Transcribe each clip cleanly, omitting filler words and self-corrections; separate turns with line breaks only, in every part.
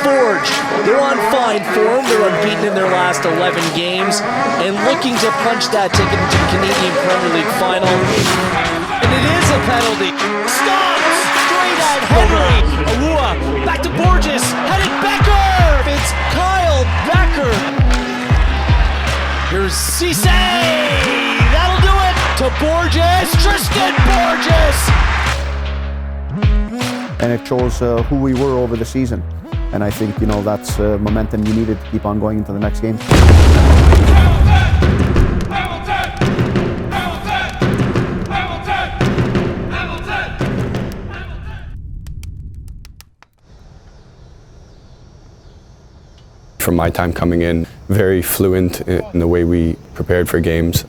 Forge, they're on fine form. They're unbeaten in their last 11 games and looking to punch that ticket into the Canadian Premier League final. And it is a penalty. Stops! Straight at Henry. Awua, back to Borges, headed Bekker! It's Kyle Bekker. Here's Cisse! That'll do it to Borges! Tristan Borges!
And it shows who we were over the season. And I think, that's momentum you needed to keep on going into the next game.
From my time coming in, very fluent in the way we prepared for games.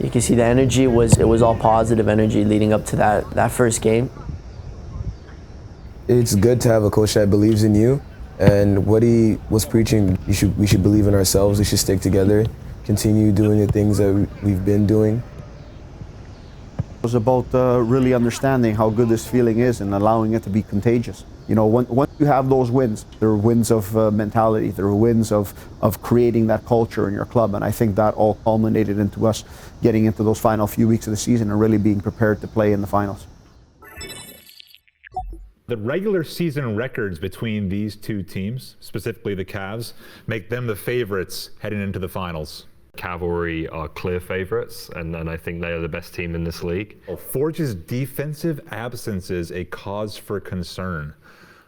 You can see the energy it was all positive energy leading up to that first game.
It's good to have a coach that believes in you, and what he was preaching, we should believe in ourselves, we should stick together, continue doing the things that we've been doing.
It was about really understanding how good this feeling is and allowing it to be contagious. Once you have those wins, there are wins of mentality, there are wins of creating that culture in your club, and I think that all culminated into us getting into those final few weeks of the season and really being prepared to play in the finals.
The regular season records between these two teams, specifically the Cavs, make them the favorites heading into the finals.
Cavalry are clear favorites, and I think they are the best team in this league.
Forge's defensive absence is a cause for concern.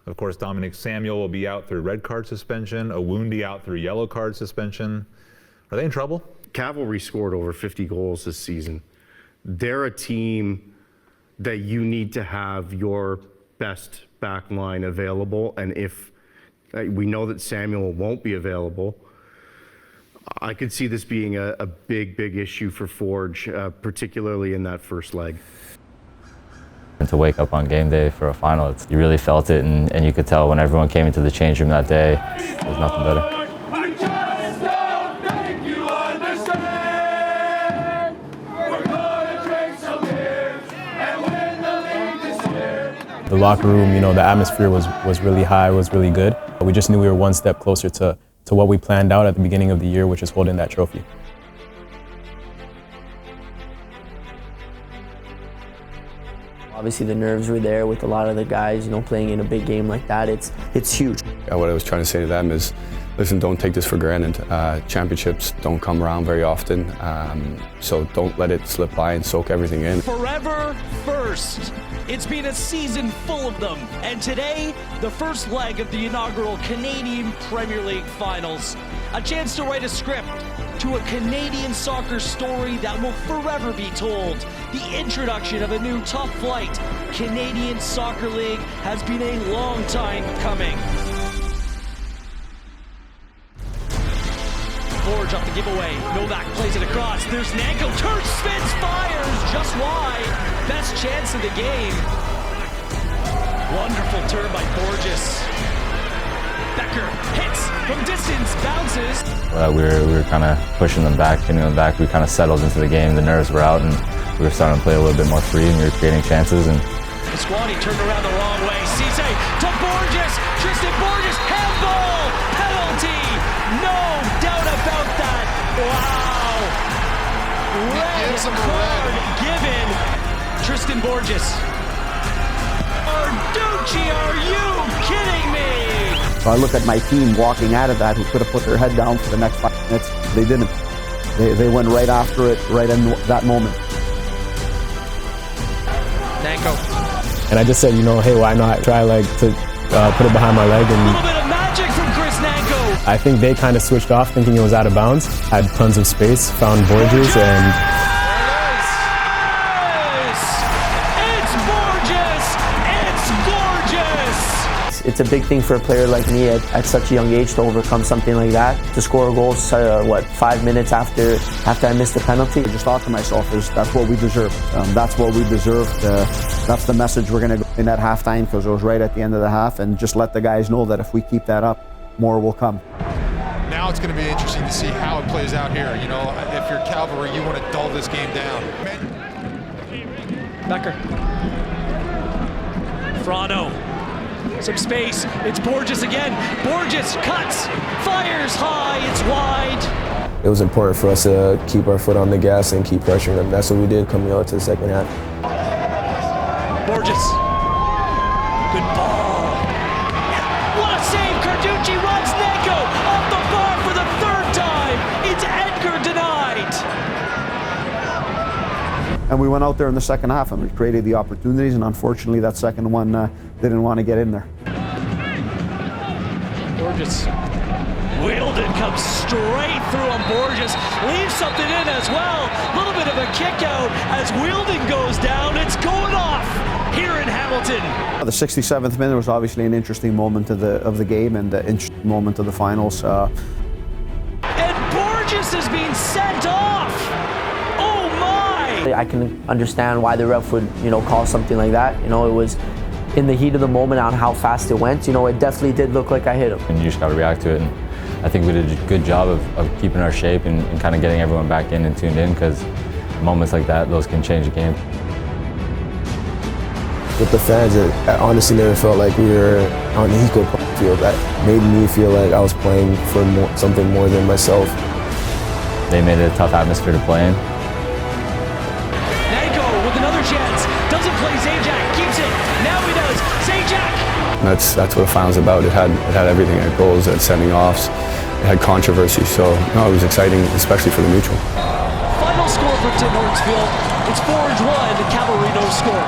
Of course, Dominic Samuel will be out through red card suspension, Owundi out through yellow card suspension. Are they in trouble?
Cavalry scored over 50 goals this season. They're a team that you need to have your best back line available, and if we know that Samuel won't be available, I could see this being a big issue for Forge, particularly in that first leg.
And to wake up on game day for a final, you really felt it, and you could tell when everyone came into the change room that day, there was nothing better.
The locker room, the atmosphere was really high, was really good. We just knew we were one step closer to what we planned out at the beginning of the year, which is holding that trophy.
Obviously the nerves were there with a lot of the guys, playing in a big game like that. It's huge.
What I was trying to say to them is, listen, don't take this for granted. Championships don't come around very often, so don't let it slip by and soak everything in.
Forever first. It's been a season full of them. And today, the first leg of the inaugural Canadian Premier League Finals. A chance to write a script to a Canadian soccer story that will forever be told. The introduction of a new top-flight Canadian Soccer League has been a long time coming. Forge off the giveaway. Novak plays it across. There's Nanko. Turns, spins, fires. Just wide. Best chance of the game. Wonderful turn by Borges. Bekker hits from distance, bounces.
We were kind of pushing them back, hitting them back. We kind of settled into the game. The nerves were out, and we were starting to play a little bit more free, and we were creating chances. And
Pasquani turned around the wrong way. Cisse to Borges. Tristan Borges. Handball. Penalty. No doubt about that. Wow. Red card given. Tristan Borges. Arducci, are you kidding me?
So I look at my team walking out of that who could have put their head down for the next 5 minutes. They didn't. They went right after it, right in that moment.
Nanko.
And I just said, hey, why not try to put it behind my leg?
A little bit of magic from Chris Nanko.
I think they kind of switched off thinking it was out of bounds. Had tons of space, found Borges, and
It's a big thing for a player like me at such a young age to overcome something like that, to score a goal, 5 minutes after I missed the penalty.
I just thought to myself, that's what we deserve. That's what we deserve. That's the message we're going to go in at halftime, because it was right at the end of the half, and just let the guys know that if we keep that up, more will come.
Now it's going to be interesting to see how it plays out here. If you're Cavalry, you want to dull this game down.
Bekker. Frano. Some space. It's Borges again. Borges cuts, fires high. It's wide.
It was important for us to keep our foot on the gas and keep pressuring them. That's what we did coming out to the second half.
Borges. Good ball. What a save. Carducci runs Neko off the bar for the third time. It's Edgar denied.
And we went out there in the second half and we created the opportunities, and unfortunately that second one didn't want to get in there.
Borges. Wielden comes straight through on Borges, leaves something in as well. A little bit of a kick out as Wielden goes down. It's going off here in Hamilton.
The 67th minute was obviously an interesting moment of the game and the interesting moment of the finals.
And Borges is being sent off. Oh my!
I can understand why the ref would, call something like that. It was in the heat of the moment on how fast it went. It definitely did look like I hit him.
And you just got to react to it. And I think we did a good job of keeping our shape and kind of getting everyone back in and tuned in, because moments like that, those can change the game.
With the fans, I honestly never felt like we were on an equal field. That made me feel like I was playing for something more than myself.
They made it a tough atmosphere to play in.
Neko with another chance. Doesn't play Zajac. Keeps it. Now he does. Zajac.
That's what a final's about. It had everything. It had goals, it had sending offs, it had controversy. So no, it was exciting, especially for the neutral.
Final score for Tim Hortons Field. It's 4-1. Cavalry no score.